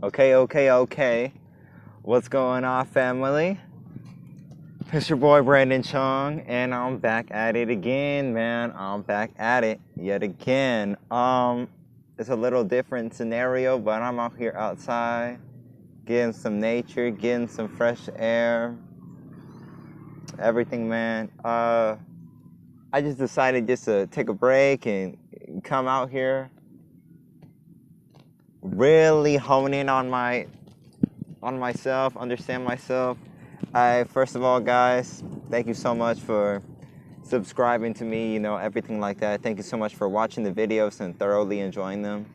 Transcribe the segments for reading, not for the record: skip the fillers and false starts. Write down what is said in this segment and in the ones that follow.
Okay. What's going on, family? It's your boy Brandon Chung, and I'm back at it again, man. I'm back at it yet again. It's a little different scenario, but I'm out here outside, getting some nature, getting some fresh air, everything, man. I just decided just to take a break and come out here, really hone in on myself, understand myself. First of all, guys, thank you so much for subscribing to me, everything like that. Thank you so much for watching the videos and thoroughly enjoying them.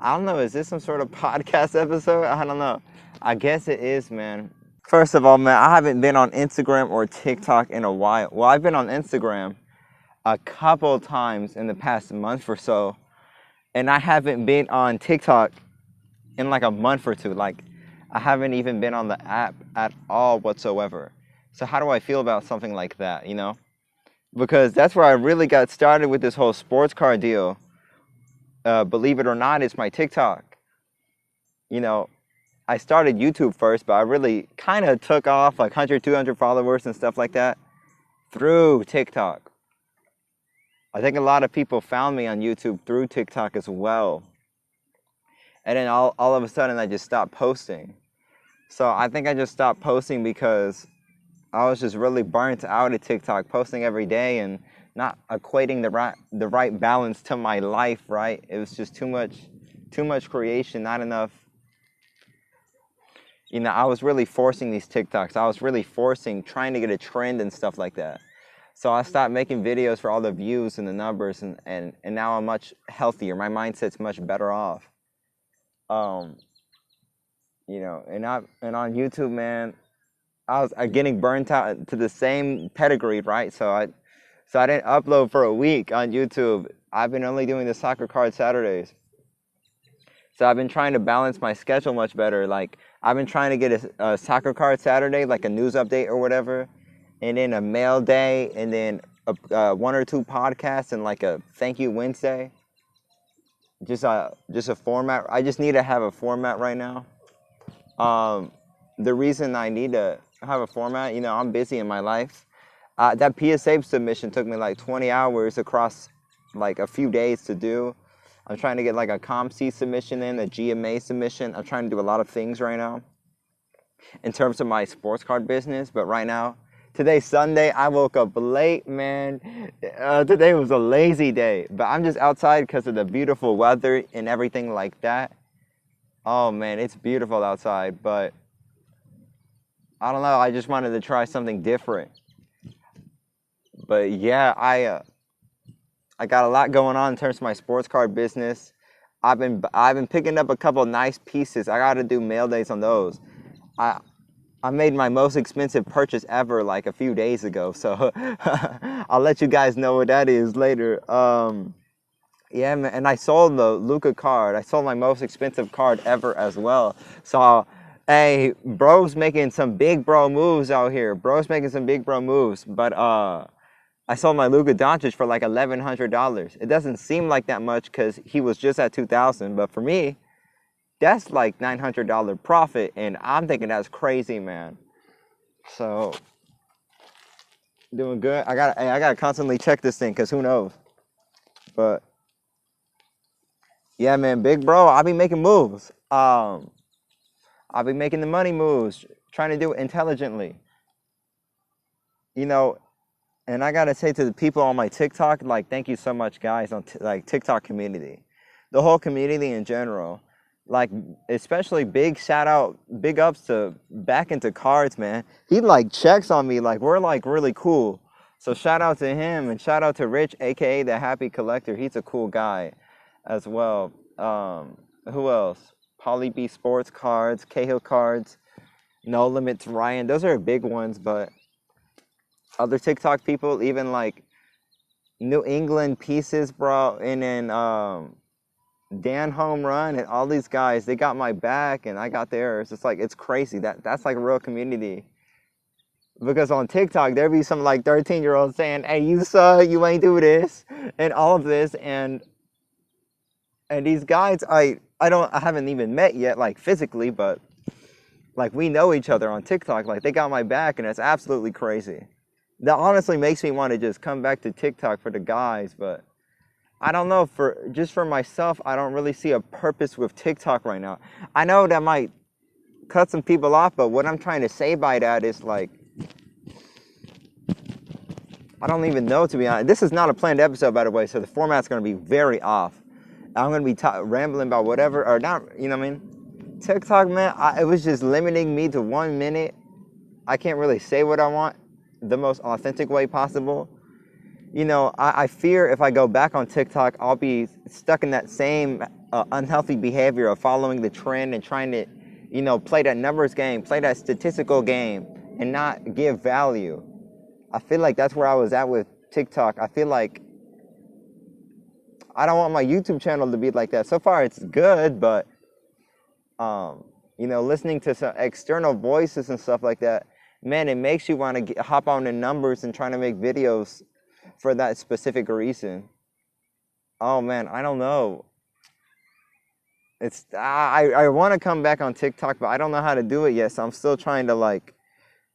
I don't know, is this some sort of podcast episode? I don't know. I guess it is, man. First of all, man, I haven't been on Instagram or TikTok in a while. Well, I've been on Instagram a couple times in the past month or so, and I haven't been on TikTok in like a month or two. Like, I haven't even been on the app at all whatsoever. So how do I feel about something like that, Because that's where I really got started with this whole sports car deal. Believe it or not, it's my TikTok. I started YouTube first, but I really kind of took off like 100, 200 followers and stuff like that through TikTok. I think a lot of people found me on YouTube through TikTok as well. And then all of a sudden, I just stopped posting. So I think I just stopped posting because I was just really burnt out at TikTok, posting every day and not equating the right balance to my life, right? It was just too much creation, not enough. I was really forcing these TikToks. I was really trying to get a trend and stuff like that. So I stopped making videos for all the views and the numbers, and now I'm much healthier. My mindset's much better off. And on YouTube, man, I was getting burnt out to the same pedigree, right? So I didn't upload for a week on YouTube. I've been only doing the soccer card Saturdays. So I've been trying to balance my schedule much better. Like, I've been trying to get a soccer card Saturday, like a news update or whatever, and then a mail day, and then one or two podcasts, and like a thank you Wednesday. Just a format. I just need to have a format right now. The reason I need to have a format, I'm busy in my life. That PSA submission took me like 20 hours across like a few days to do. I'm trying to get like a ComC submission in, a GMA submission. I'm trying to do a lot of things right now in terms of my sports card business. But right now, today's Sunday. I woke up late, man. Today was a lazy day. But I'm just outside because of the beautiful weather and everything like that. Oh, man, it's beautiful outside. But I don't know. I just wanted to try something different. But yeah, I got a lot going on in terms of my sports card business. I've been picking up a couple nice pieces. I got to do mail days on those. I made my most expensive purchase ever like a few days ago, so I'll let you guys know what that is later. Yeah, man, and I sold the Luka card. I sold my most expensive card ever as well. So, hey, bro's making some big bro moves out here. Bro's making some big bro moves, but I sold my Luka Doncic for like $1,100. It doesn't seem like that much because he was just at $2,000, but for me, that's like $900 profit, and I'm thinking that's crazy, man. So, doing good. I gotta constantly check this thing because who knows. But yeah, man, big bro, I'll be making moves. I'll be making the money moves, trying to do it intelligently. And I gotta say to the people on my TikTok, like, thank you so much, guys, on TikTok community, the whole community in general. Like, especially big ups to Back Into Cards, man. He like checks on me, like we're like really cool. So shout out to him, and shout out to Rich, aka the Happy Collector. He's a cool guy as well. Who else? Polly B Sports Cards, Cahill Cards, No Limits Ryan. Those are big ones, but other TikTok people, even like New England Pieces, bro, and then Dan Home Run, and all these guys, they got my back and I got theirs. It's like, it's crazy. That's like a real community. Because on TikTok, there be some like 13-year-olds saying, hey, you suck, you ain't do this, and all of this. And these guys, I haven't even met yet, like physically, but like we know each other on TikTok. Like they got my back, and it's absolutely crazy. That honestly makes me want to just come back to TikTok for the guys, but I don't know, for myself, I don't really see a purpose with TikTok right now. I know that might cut some people off, but what I'm trying to say by that is like, I don't even know, to be honest. This is not a planned episode, by the way, so the format's going to be very off. I'm going to be rambling about whatever, or not, you know what I mean? TikTok, man, it was just limiting me to 1 minute. I can't really say what I want the most authentic way possible. You know, I fear if I go back on TikTok, I'll be stuck in that same unhealthy behavior of following the trend and trying to, you know, play that numbers game, play that statistical game, and not give value. I feel like that's where I was at with TikTok. I feel like I don't want my YouTube channel to be like that. So far, it's good, but, you know, listening to some external voices and stuff like that, man, it makes you want to hop on the numbers and trying to make videos for that specific reason. Oh, man, I don't know. I want to come back on TikTok, but I don't know how to do it yet, so I'm still trying to, like,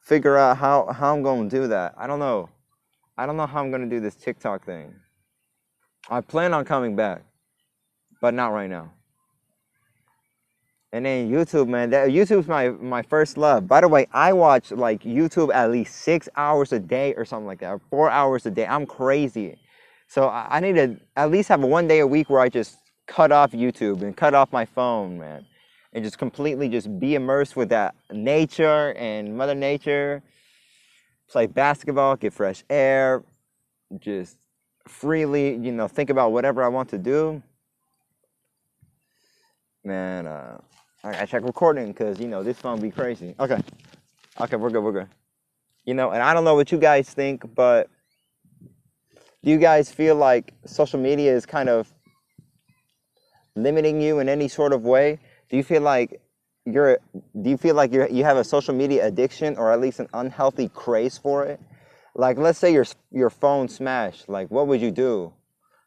figure out how I'm going to do that. I don't know. I don't know how I'm going to do this TikTok thing. I plan on coming back, but not right now. And then YouTube, man. YouTube's my first love. By the way, I watch like YouTube at least 6 hours a day or something like that, or 4 hours a day. I'm crazy. So I need to at least have 1 day a week where I just cut off YouTube and cut off my phone, man. And just completely just be immersed with that nature and Mother Nature. Play basketball, get fresh air, just freely, you know, think about whatever I want to do. Man, I gotta check recording because, you know, this phone be crazy. Okay, we're good. You know, and I don't know what you guys think, but do you guys feel like social media is kind of limiting you in any sort of way? Do you feel like you have a social media addiction, or at least an unhealthy craze for it? Like, let's say your phone smashed. Like, what would you do?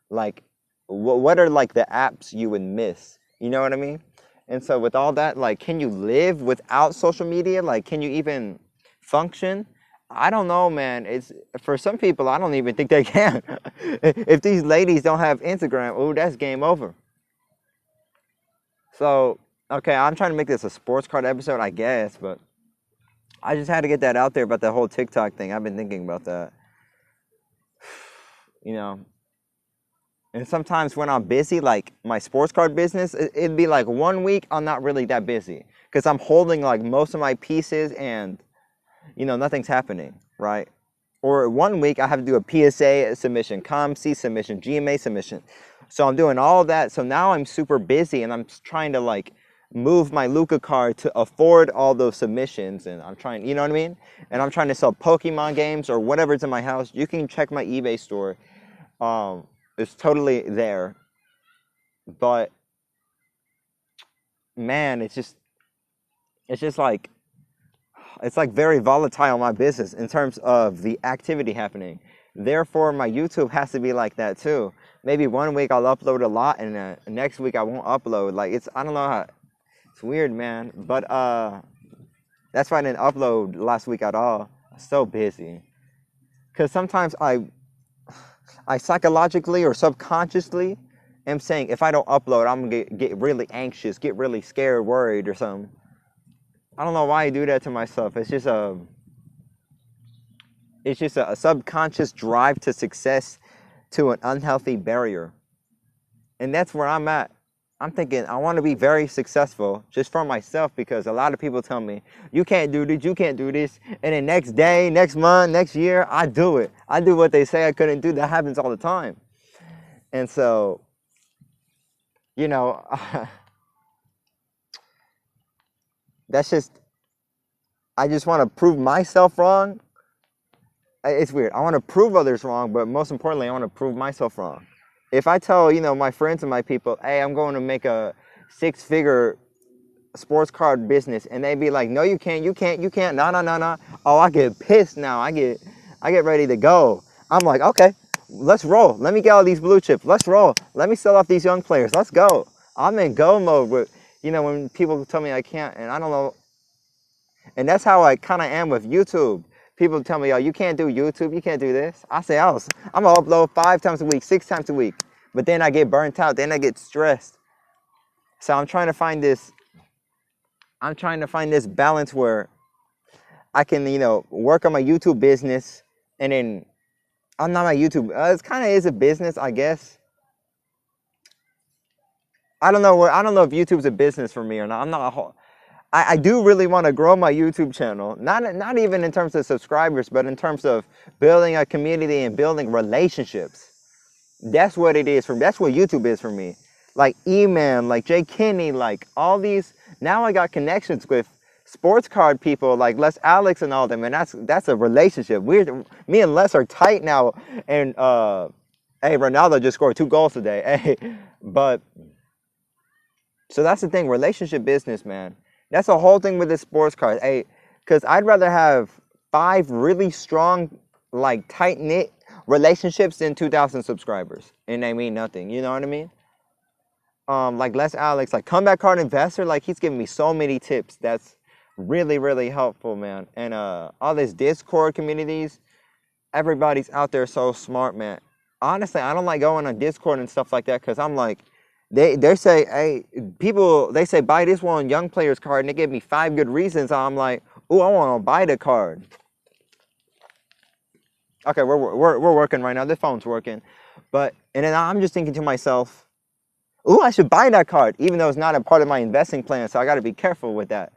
Like, what are like the apps you would miss? You know what I mean? And so with all that, like, can you live without social media? Like, can you even function? I don't know, man. It's for some people, I don't even think they can. If these ladies don't have Instagram, oh, that's game over. So, okay, I'm trying to make this a sports card episode, I guess, but I just had to get that out there about the whole TikTok thing. I've been thinking about that. You know, and sometimes when I'm busy, like my sports card business, it'd be like 1 week I'm not really that busy because I'm holding like most of my pieces and, you know, nothing's happening, right? Or 1 week I have to do a PSA submission, COMC submission, GMA submission. So I'm doing all of that. So now I'm super busy and I'm trying to like move my Luca card to afford all those submissions. And I'm trying, you know what I mean? And I'm trying to sell Pokemon games or whatever's in my house. You can check my eBay store. It's totally there. But man, it's just like, it's like very volatile, my business, in terms of the activity happening. Therefore, my YouTube has to be like that too. Maybe 1 week I'll upload a lot, and next week I won't upload. Like, I don't know how, it's weird, man. But that's why I didn't upload last week at all. I'm so busy. Because sometimes I psychologically or subconsciously am saying, if I don't upload, I'm going to get really anxious, get really scared, worried or something. I don't know why I do that to myself. It's just a subconscious drive to success to an unhealthy barrier. And that's where I'm at. I'm thinking I want to be very successful just for myself, because a lot of people tell me, you can't do this, you can't do this. And then next day, next month, next year, I do it. I do what they say I couldn't do. That happens all the time. And so, you know, that's just, I just want to prove myself wrong. It's weird. I want to prove others wrong, but most importantly, I want to prove myself wrong. If I tell, you know, my friends and my people, hey, I'm going to make a 6-figure sports card business, and they be like, no, you can't, no. Oh, I get pissed now. I get ready to go. I'm like, okay, let's roll. Let me get all these blue chips. Let's roll. Let me sell off these young players. Let's go. I'm in go mode with, you know, when people tell me I can't, and I don't know. And that's how I kind of am with YouTube. People tell me, oh, you can't do YouTube, you can't do this. I say, I'm gonna upload 5 times a week, 6 times a week. But then I get burnt out, then I get stressed. So I'm trying to find this balance where I can, you know, work on my YouTube business, and then I'm not my YouTube. It's kind of is a business, I guess. I don't know if YouTube's a business for me or not. I'm not a whole. I do really want to grow my YouTube channel. Not even in terms of subscribers, but in terms of building a community and building relationships. That's what it is for me. That's what YouTube is for me. Like E-Man, like Jay Kinney, like all these. Now I got connections with sports card people like Les Alex and all them, and that's a relationship. Me and Les are tight now. And hey, Ronaldo just scored 2 goals today. Hey, but so that's the thing, relationship business, man. That's the whole thing with the sports cards. Hey, because I'd rather have 5 really strong, like tight-knit relationships than 2,000 subscribers. And they mean nothing. You know what I mean? Like Les Alex, like Comeback Card Investor, like he's giving me so many tips. That's really, really helpful, man. And all these Discord communities, everybody's out there so smart, man. Honestly, I don't like going on Discord and stuff like that because I'm like, they say, hey, they say buy this one young players card, and they give me 5 good reasons. I'm like, ooh, I want to buy the card. Okay, we're working right now. This phone's working, and then I'm just thinking to myself, ooh, I should buy that card, even though it's not a part of my investing plan. So I got to be careful with that.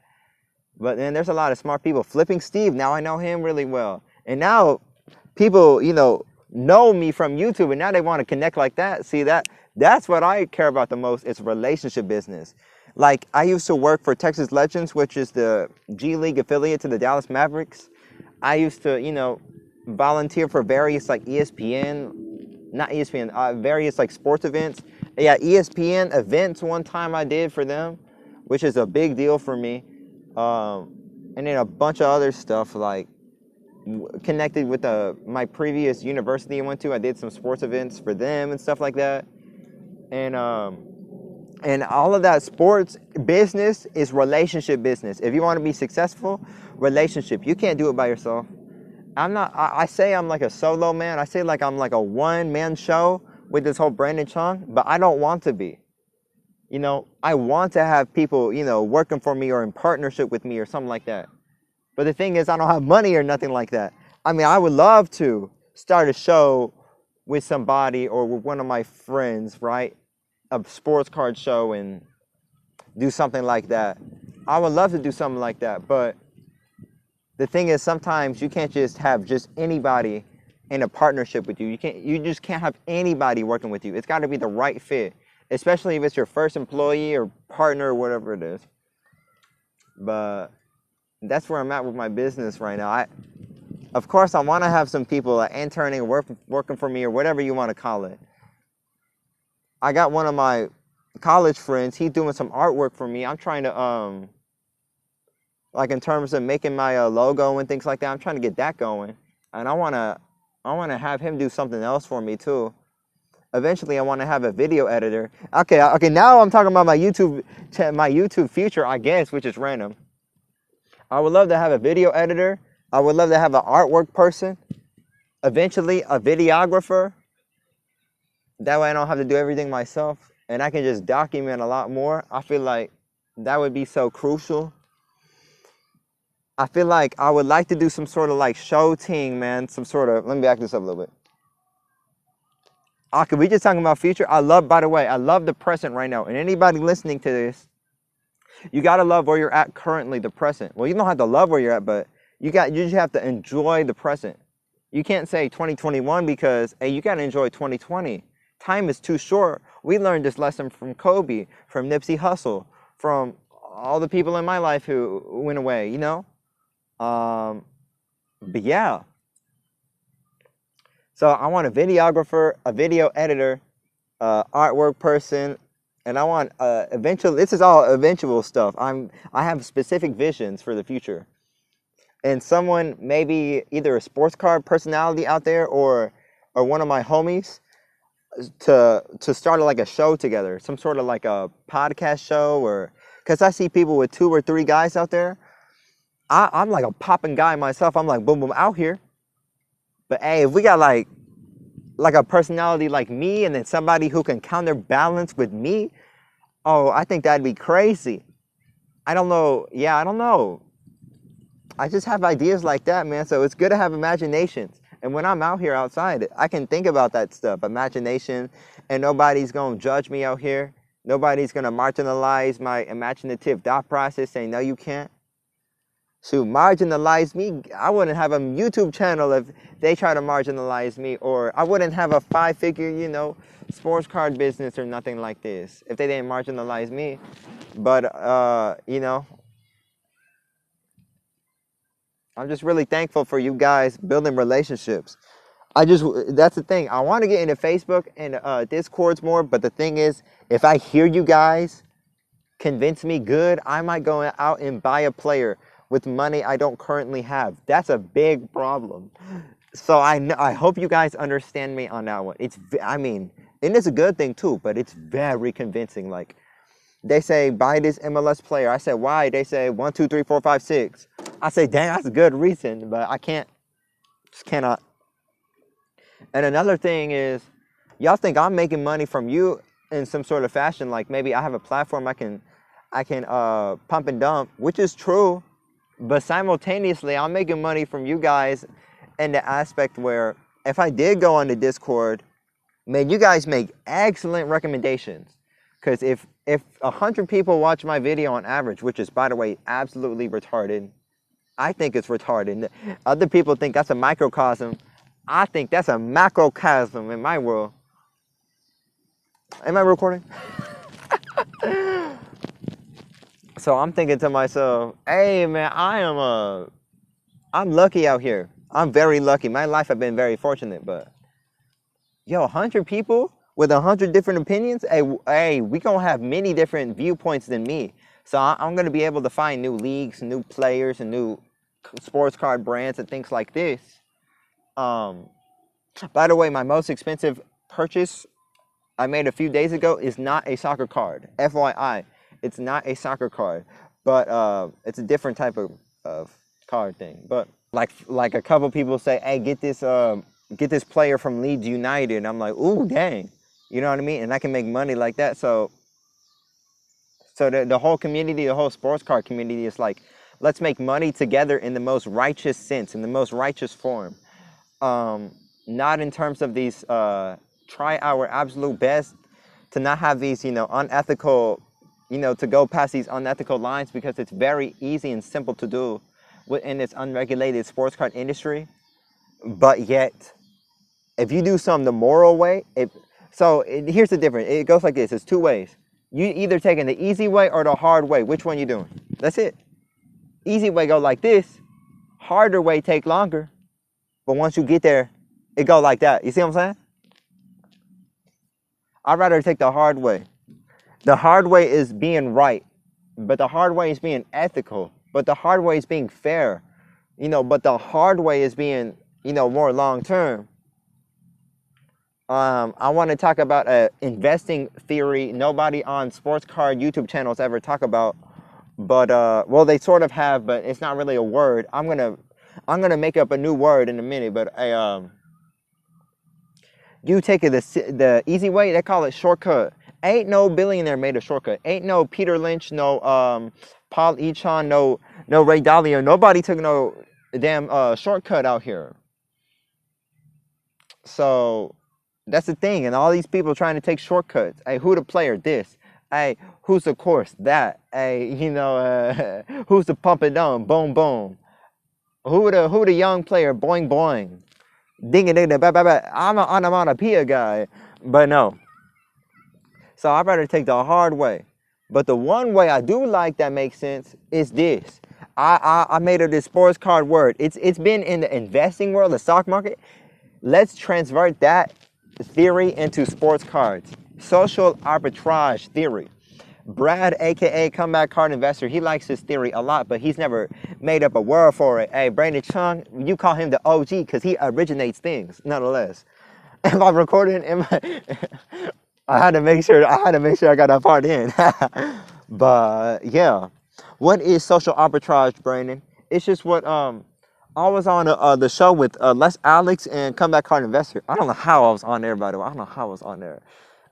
But then there's a lot of smart people. Flipping Steve, now I know him really well, and now people, you know me from YouTube, and now they want to connect like that. See that's what I care about the most. It's relationship business. Like I used to work for Texas Legends, which is the G League affiliate to the Dallas Mavericks. I used to, volunteer for various like various like sports events. Yeah, ESPN events one time I did for them, which is a big deal for me. And then a bunch of other stuff like connected with my previous university I went to. I did some sports events for them and stuff like that. And all of that sports business is relationship business. If you want to be successful, relationship. You can't do it by yourself. I say I'm like a solo man. I say like I'm like a one-man show with this whole Brandon Chung, but I don't want to be. I want to have people, working for me or in partnership with me or something like that. But the thing is, I don't have money or nothing like that. I mean, I would love to start a show with somebody or with one of my friends, right? A sports card show and do something like that. I would love to do something like that. But the thing is, sometimes you can't just have just anybody in a partnership with you. You just can't have anybody working with you. It's got to be the right fit, especially if it's your first employee or partner or whatever it is. But that's where I'm at with my business right now. Of course, I want to have some people like interning or working for me or whatever you want to call it. I got one of my college friends. He's doing some artwork for me. I'm trying to, like in terms of making my logo and things like that, I'm trying to get that going. And I want to have him do something else for me too. Eventually, I want to have a video editor. Okay. Now I'm talking about my YouTube future, I guess, which is random. I would love to have a video editor. I would love to have an artwork person. Eventually, a videographer. That way I don't have to do everything myself. And I can just document a lot more. I feel like that would be so crucial. I feel like I would like to do some sort of like show team, man. Let me back this up a little bit. Okay, we just talking about future. By the way, I love the present right now. And anybody listening to this, you got to love where you're at currently, the present. Well, you don't have to love where you're at, but you just have to enjoy the present. You can't say 2021 because, hey, you got to enjoy 2020. Time is too short. We learned this lesson from Kobe, from Nipsey Hussle, from all the people in my life who went away, But yeah. So I want a videographer, a video editor, artwork person, and I want eventually. This is all eventual stuff. I have specific visions for the future, and someone maybe either a sports card personality out there or one of my homies. to start like a show together, some sort of like a podcast show, or because I see people with 2 or 3 guys out there. I'm like a popping guy myself. I'm like boom boom out here. But hey, if we got like a personality like me, and then somebody who can counterbalance with me, oh, I think that'd be crazy. I don't know. Yeah, I don't know. I just have ideas like that, man. So it's good to have imaginations. And when I'm out here outside, I can think about that stuff, imagination, and nobody's going to judge me out here. Nobody's going to marginalize my imaginative thought process, saying, no, you can't. To marginalize me, I wouldn't have a YouTube channel if they try to marginalize me, or I wouldn't have a 5-figure, you know, sports card business or nothing like this if they didn't marginalize me. But, you know, I'm just really thankful for you guys building relationships. That's the thing. I want to get into Facebook and Discords more, but the thing is, if I hear you guys convince me good, I might go out and buy a player with money I don't currently have. That's a big problem. So I hope you guys understand me on that one. I mean, and it's a good thing too, but it's very convincing. Like, they say, buy this MLS player. I said, why? They say 1, 2, 3, 4, 5, 6. I say, dang, that's a good reason, but I just cannot. And another thing is, y'all think I'm making money from you in some sort of fashion. Like, maybe I have a platform I can pump and dump, which is true. But simultaneously, I'm making money from you guys in the aspect where if I did go on the Discord, man, you guys make excellent recommendations. Because if 100 people watch my video on average, which is, by the way, absolutely retarded, I think it's retarded. Other people think that's a microcosm. I think that's a macrocosm in my world. Am I recording? So I'm thinking to myself, hey, man, I'm lucky out here. I'm very lucky. My life, I've been very fortunate, but yo, 100 people with 100 different opinions, hey, we gonna have many different viewpoints than me. So I'm gonna be able to find new leagues, new players, and new sports card brands and things like this. By the way, my most expensive purchase I made a few days ago is not a soccer card. FYI, it's not a soccer card, but it's a different type of card thing. But like a couple people say, hey, get this player from Leeds United. And I'm like, ooh, dang. You know what I mean? And I can make money like that. So the whole community, the whole sports card community is like, let's make money together in the most righteous sense, in the most righteous form. Not in terms of these, try our absolute best to not have these, you know, unethical, you know, to go past these unethical lines, because it's very easy and simple to do within this unregulated sports card industry. But yet, if you do something the moral way, here's the difference. It goes like this. It's 2 ways. You either taking the easy way or the hard way. Which one you doing? That's it. Easy way go like this. Harder way take longer. But once you get there, it go like that. You see what I'm saying? I'd rather take the hard way. The hard way is being right. But the hard way is being ethical. But the hard way is being fair. You know, but the hard way is being, you know, more long term. I want to talk about investing theory nobody on sports card YouTube channels ever talk about. But, well, they sort of have, but it's not really a word. I'm gonna make up a new word in a minute, but you take it the easy way, they call it shortcut. Ain't no billionaire made a shortcut. Ain't no Peter Lynch, no Paul Echon, no Ray Dalio. Nobody took no damn shortcut out here. So that's the thing, and all these people trying to take shortcuts. Hey, who the player? This. Hey, who's the course? That. Hey, you know, who's the pump it down? Boom, boom. Who the young player? Boing, boing. Ding, ding, ding, ba, ba, ba. I'm an onomatopoeia guy, but no. So I'd rather take the hard way. But the one way I do like that makes sense is this. I made it this sports card word. It's been in the investing world, the stock market. Let's transvert that theory into sports cards. Social arbitrage theory. Brad, aka Comeback Card Investor, he likes this theory a lot, but he's never made up a word for it. Hey, Brandon Chung, you call him the OG because he originates things, nonetheless. Am I recording? I had to make sure. I got that part in. But yeah, what is social arbitrage, Brandon? It's just what I was on the show with Les Alex and Comeback Card Investor. I don't know how I was on there, by the way. I don't know how I was on there.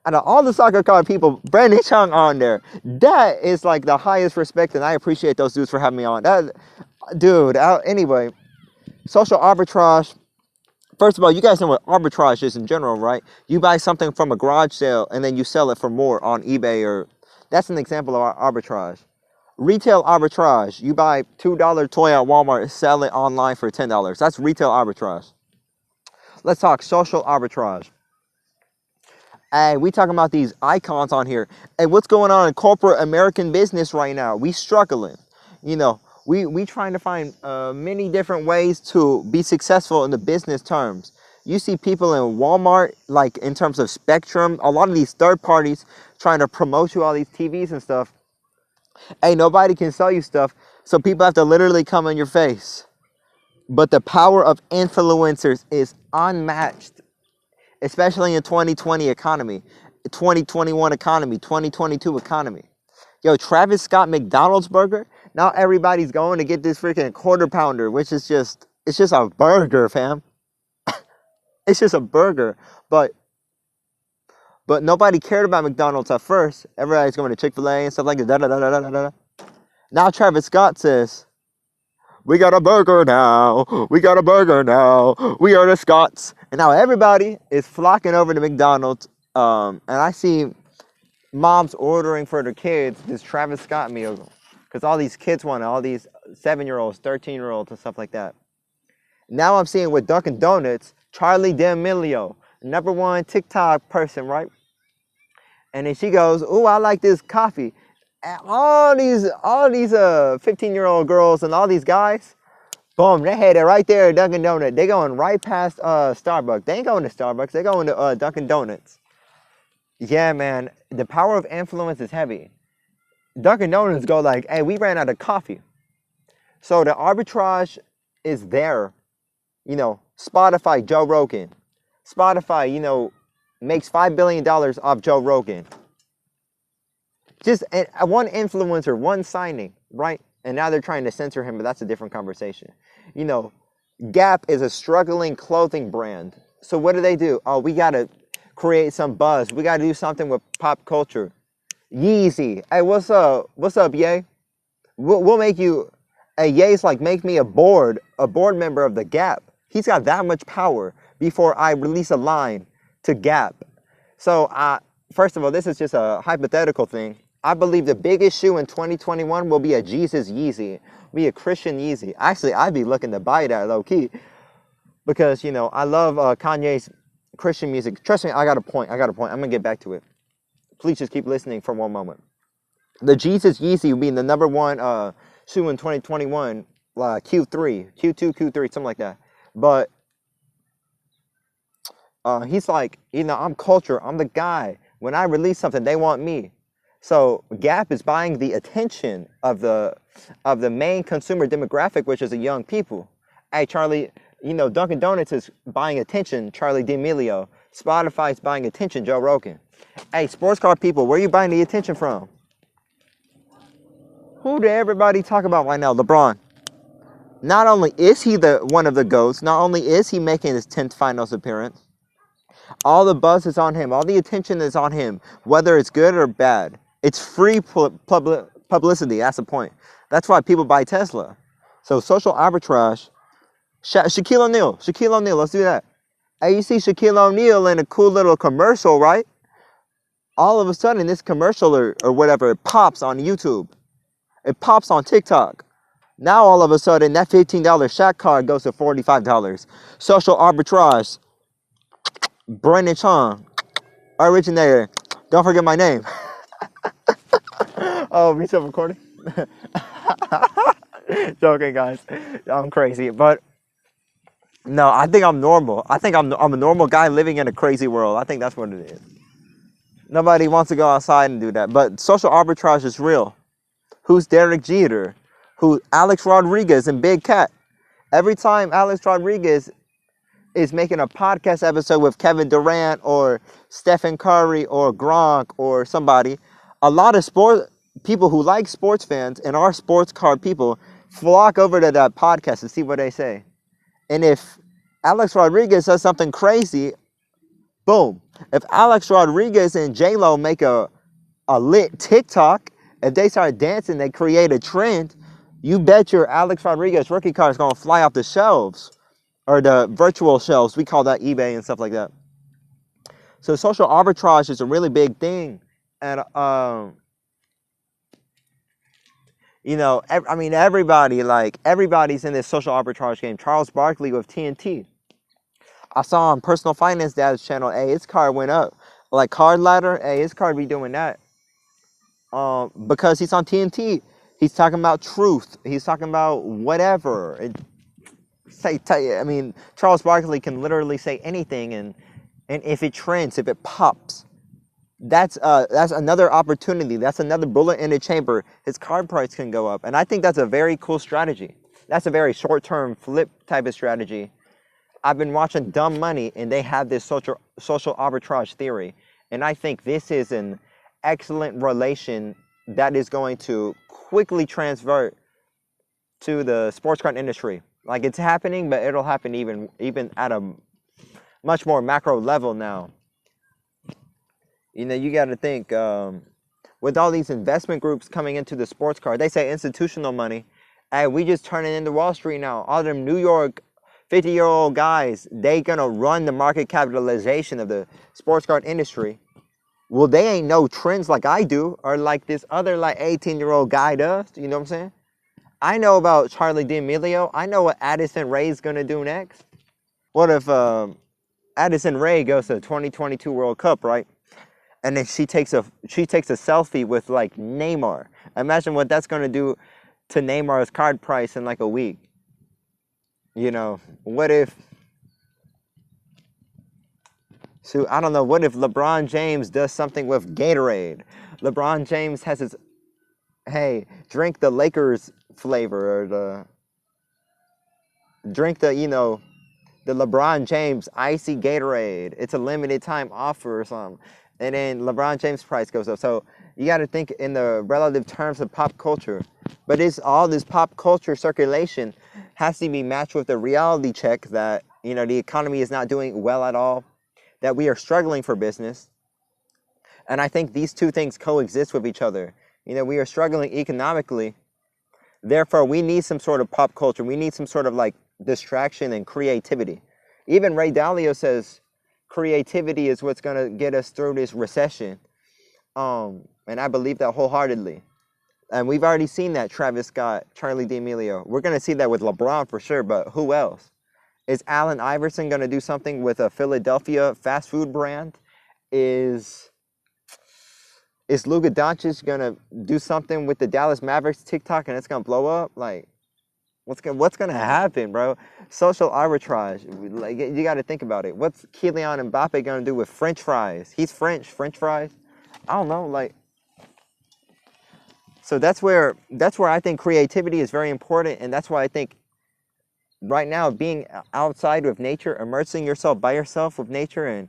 Out of all the soccer card people, Brandon Chung on there. That is like the highest respect, and I appreciate those dudes for having me on. That dude. Anyway, social arbitrage. First of all, you guys know what arbitrage is in general, right? You buy something from a garage sale and then you sell it for more on eBay, or that's an example of arbitrage. Retail arbitrage. You buy $2 toy at Walmart, sell it online for $10. That's retail arbitrage. Let's talk social arbitrage. Hey, we talking about these icons on here. Hey, what's going on in corporate American business right now? We struggling. You know, we trying to find many different ways to be successful in the business terms. You see people in Walmart, like in terms of Spectrum, a lot of these third parties trying to promote you all these TVs and stuff. Hey, nobody can sell you stuff, so people have to literally come in your face. But the power of influencers is unmatched, especially in 2020 economy, 2021 economy, 2022 economy. Yo, Travis Scott McDonald's burger. Now everybody's going to get this freaking quarter pounder, which is it's just a burger, fam. It's just a burger. But nobody cared about McDonald's at first. Everybody's going to Chick-fil-A and stuff like that. Now Travis Scott says, we got a burger now. We got a burger now. We are the Scots. And now everybody is flocking over to McDonald's. And I see moms ordering for their kids this Travis Scott meal. Because all these kids want it. All these 7-year-olds, 13-year-olds and stuff like that. Now I'm seeing with Dunkin' Donuts, Charlie D'Amelio, #1 TikTok person, right? And then she goes, "Ooh, I like this coffee." And all these 15-year-old girls and all these guys, boom, they had it right there at Dunkin' Donuts. They going right past Starbucks. They ain't going to Starbucks. They going to Dunkin' Donuts. Yeah, man, the power of influence is heavy. Dunkin' Donuts go like, "Hey, we ran out of coffee." So the arbitrage is there. You know, Spotify, Joe Rogan. Spotify, you know, makes $5 billion off Joe Rogan. Just one influencer, one signing, right? And now they're trying to censor him, but that's a different conversation. You know, Gap is a struggling clothing brand. So what do? Oh, we got to create some buzz. We got to do something with pop culture. Yeezy. Hey, what's up? What's up, Ye? We'll make you... Hey, Ye's like, make me a board member of the Gap. He's got that much power before I release a line to Gap. So, first of all, this is just a hypothetical thing. I believe the biggest shoe in 2021 will be a Jesus Yeezy. Be a Christian Yeezy. Actually, I'd be looking to buy that low-key. Because, you know, I love Kanye's Christian music. Trust me, I got a point. I'm going to get back to it. Please just keep listening for one moment. The Jesus Yeezy will be the #1 shoe in 2021, Q3, Q2, Q3, something like that. But he's like, you know, I'm culture. I'm the guy. When I release something, they want me. So Gap is buying the attention of the main consumer demographic, which is the young people. Hey, Charlie, you know, Dunkin' Donuts is buying attention, Charlie D'Amelio. Spotify's buying attention, Joe Rogan. Hey, sports car people, where are you buying the attention from? Who did everybody talk about right now? LeBron. Not only is he one of the GOATs, not only is he making his 10th finals appearance, all the buzz is on him. All the attention is on him, whether it's good or bad. It's free publicity. That's the point. That's why people buy Tesla. So social arbitrage. Shaquille O'Neal. Let's do that. Hey, you see Shaquille O'Neal in a cool little commercial, right? All of a sudden, this commercial or whatever, it pops on YouTube. It pops on TikTok. Now, all of a sudden, that $15 Shaq card goes to $45. Social arbitrage. Brandon Chung, originator. Don't forget my name. Oh, we still recording? Joking, guys. I'm crazy, but no, I think I'm normal. I think I'm a normal guy living in a crazy world. I think that's what it is. Nobody wants to go outside and do that, but social arbitrage is real. Who's Derek Jeter? Who Alex Rodriguez and Big Cat? Every time Alex Rodriguez is making a podcast episode with Kevin Durant or Stephen Curry or Gronk or somebody, a lot of people who like sports fans and are sports card people flock over to that podcast to see what they say. And if Alex Rodriguez says something crazy, boom. If Alex Rodriguez and J-Lo make a lit TikTok, if they start dancing, they create a trend, you bet your Alex Rodriguez rookie card is going to fly off the shelves. Or the virtual shelves. We call that eBay and stuff like that. So social arbitrage is a really big thing. And, you know, everybody's in this social arbitrage game. Charles Barkley with TNT. I saw on Personal Finance Dad's channel, hey, his card went up. Like Card Ladder, hey, his card be doing that. Because he's on TNT. He's talking about truth. He's talking about whatever. Charles Barkley can literally say anything, and if it trends, if it pops, that's another opportunity. That's another bullet in the chamber. His card price can go up, and I think that's a very cool strategy. That's a very short-term flip type of strategy. I've been watching Dumb Money, and they have this social arbitrage theory, and I think this is an excellent relation that is going to quickly transfer to the sports card industry. Like, it's happening, but it'll happen even at a much more macro level now. You know, you got to think, with all these investment groups coming into the sports card, they say institutional money, hey, we just turn it into Wall Street now. All them New York 50-year-old guys, they gonna run the market capitalization of the sports card industry. Well, they ain't know trends like I do, or like this other like 18-year-old guy does. You know what I'm saying? I know about Charlie D'Amelio. I know what Addison Rae's gonna do next. What if Addison Rae goes to the 2022 World Cup, right? And then she takes a selfie with like Neymar. Imagine what that's gonna do to Neymar's card price in like a week. You know, what if? So I don't know. What if LeBron James does something with Gatorade? LeBron James has his, hey, drink the Lakers flavor, or drink the, you know, the LeBron James icy Gatorade. It's a limited time offer or something. And then LeBron James' price goes up. So you got to think in the relative terms of pop culture. But it's all this pop culture circulation has to be matched with a reality check that, you know, the economy is not doing well at all, that we are struggling for business. And I think these two things coexist with each other. You know, we are struggling economically. Therefore, we need some sort of pop culture. We need some sort of like distraction and creativity. Even Ray Dalio says creativity is what's going to get us through this recession. And I believe that wholeheartedly. And we've already seen that, Travis Scott, Charlie D'Amelio. We're going to see that with LeBron for sure, but who else? Is Allen Iverson going to do something with a Philadelphia fast food brand? Is Luka Doncic going to do something with the Dallas Mavericks TikTok and it's going to blow up? Like, what's going to happen, bro? Social arbitrage. Like, you got to think about it. What's Kylian Mbappe going to do with French fries? He's French fries? I don't know, like. So that's where I think creativity is very important, and that's why I think right now being outside with nature, immersing yourself by yourself with nature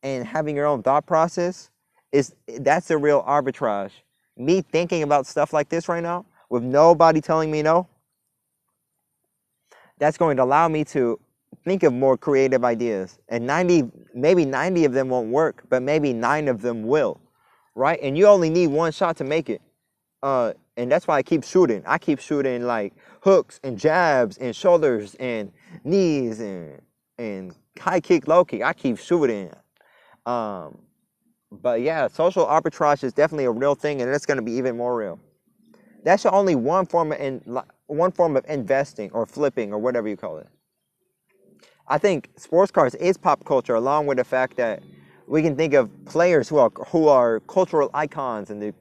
and having your own thought process, that's the real arbitrage. Me thinking about stuff like this right now with nobody telling me no, that's going to allow me to think of more creative ideas. And maybe 90 of them won't work, but maybe 9 of them will, right? And you only need one shot to make it. And that's why I keep shooting. I keep shooting like hooks and jabs and shoulders and knees and high kick, low kick. I keep shooting. But yeah, social arbitrage is definitely a real thing, and it's going to be even more real. That's only one form of investing or flipping or whatever you call it. I think sports cards is pop culture, along with the fact that we can think of players who are cultural icons, and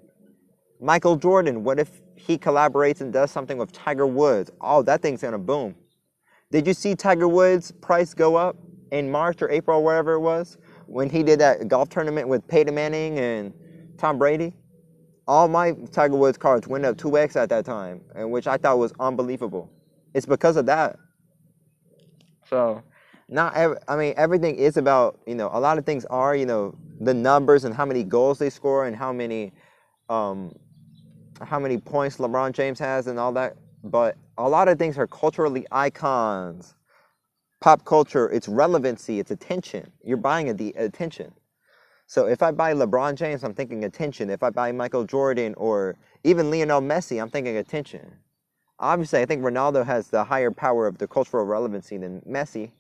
Michael Jordan, what if he collaborates and does something with Tiger Woods? Oh, that thing's going to boom. Did you see Tiger Woods' price go up in March or April or whatever it was when he did that golf tournament with Peyton Manning and Tom Brady? All my Tiger Woods cards went up 2x at that time, and which I thought was unbelievable. It's because of that. So I mean, everything is about, you know, a lot of things are, you know, the numbers and how many goals they score and how many points LeBron James has and all that. But a lot of things are culturally icons. Pop culture, it's relevancy, it's attention. You're buying the attention. So if I buy LeBron James, I'm thinking attention. If I buy Michael Jordan or even Lionel Messi, I'm thinking attention. Obviously, I think Ronaldo has the higher power of the cultural relevancy than Messi.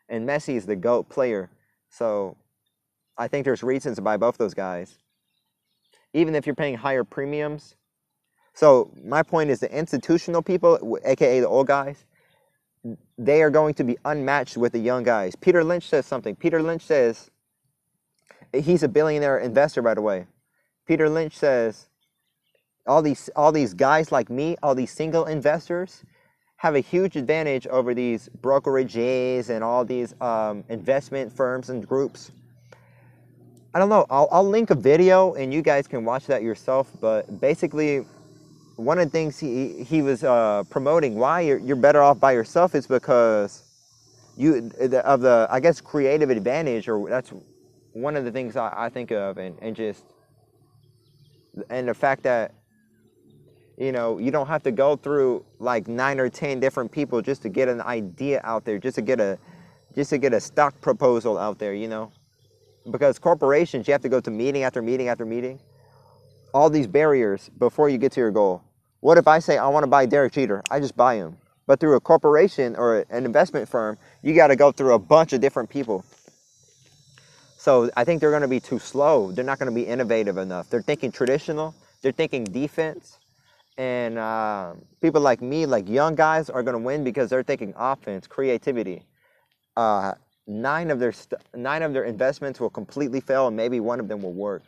And Messi is the GOAT player. So I think there's reasons to buy both those guys. Even if you're paying higher premiums. So my point is the institutional people, aka the old guys, they are going to be unmatched with the young guys. Peter Lynch says something. Peter Lynch says, he's a billionaire investor, by the way. Peter Lynch says, all these guys like me, all these single investors, have a huge advantage over these brokerages and all these investment firms and groups. I don't know. I'll link a video and you guys can watch that yourself. But basically, one of the things he was promoting why you're better off by yourself is because I guess creative advantage, or that's one of the things I think of, and the fact that, you know, you don't have to go through like 9 or 10 different people just to get an idea out there, just to get a stock proposal out there, you know, because corporations, you have to go to meeting after meeting after meeting, all these barriers before you get to your goal. What if I say I want to buy Derek Jeter? I just buy him. But through a corporation or an investment firm, you got to go through a bunch of different people. So I think they're going to be too slow. They're not going to be innovative enough. They're thinking traditional. They're thinking defense. And people like me, like young guys, are going to win because they're thinking offense, creativity. 9 of their investments will completely fail, and maybe one of them will work.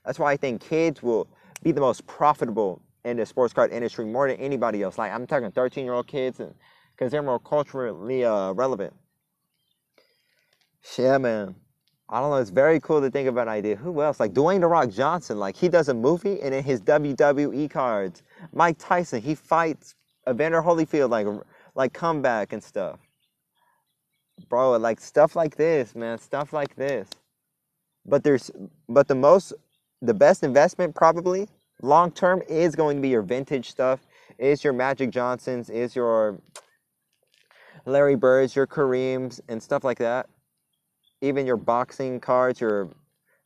That's why I think kids will be the most profitable in the sports card industry more than anybody else. Like, I'm talking 13-year-old kids, because they're more culturally relevant. Yeah, man. I don't know. It's very cool to think about an idea. Who else? Like Dwayne "The Rock" Johnson. Like, he does a movie, and in his WWE cards, Mike Tyson, he fights Evander Holyfield, like comeback and stuff. Bro, like stuff like this, man. Stuff like this. But the best investment probably long term is going to be your vintage stuff. Is your Magic Johnsons, is your Larry Birds, your Kareems, and stuff like that. Even your boxing cards, your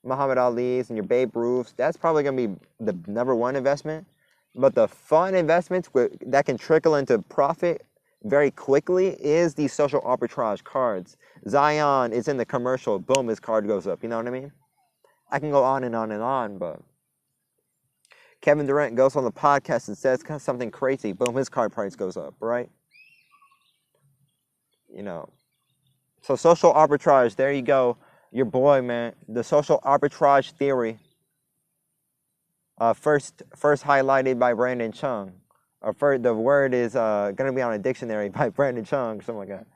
Muhammad Ali's and your Babe Ruths, that's probably going to be the #1 investment. But the fun investments that can trickle into profit very quickly is these social arbitrage cards. Zion is in the commercial, boom, his card goes up. You know what I mean? I can go on and on and on, but Kevin Durant goes on the podcast and says something crazy, boom, his card price goes up, right? You know. So social arbitrage, there you go. Your boy, man. The social arbitrage theory. First highlighted by Brandon Chung. The word is going to be on a dictionary by Brandon Chung, something like that.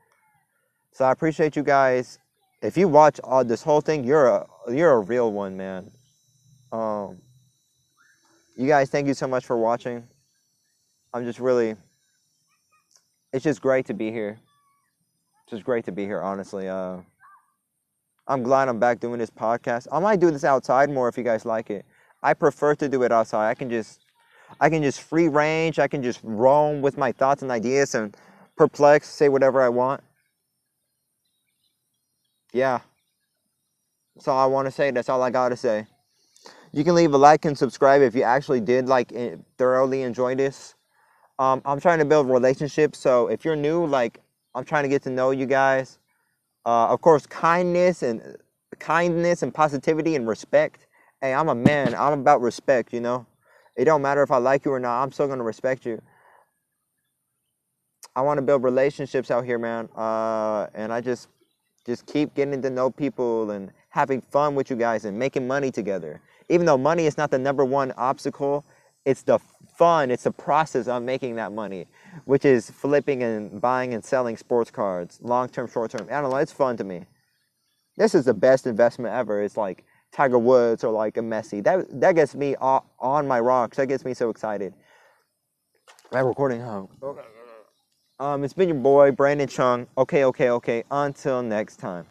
So I appreciate you guys. If you watch this whole thing, you're a real one, man. You guys, thank you so much for watching. It's just great to be here. It's just great to be here, honestly. I'm glad I'm back doing this podcast. I might do this outside more if you guys like it. I prefer to do it outside. I can just free range. I can just roam with my thoughts and ideas and perplex, say whatever I want. Yeah. That's all I want to say. That's all I got to say. You can leave a like and subscribe if you actually did thoroughly enjoy this. I'm trying to build relationships. So if you're new, I'm trying to get to know you guys. Of course, kindness and positivity and respect. Hey, I'm a man. I'm about respect, you know. It don't matter if I like you or not. I'm still going to respect you. I want to build relationships out here, man. And I just keep getting to know people and having fun with you guys and making money together. Even though money is not the #1 obstacle, it's the fun. It's the process of making that money, which is flipping and buying and selling sports cards, long-term, short-term. I don't know. It's fun to me. This is the best investment ever. It's like Tiger Woods or like a Messi. That gets me on my rocks. That gets me so excited. Am I recording? Oh. It's been your boy, Brandon Chung. Okay. Until next time.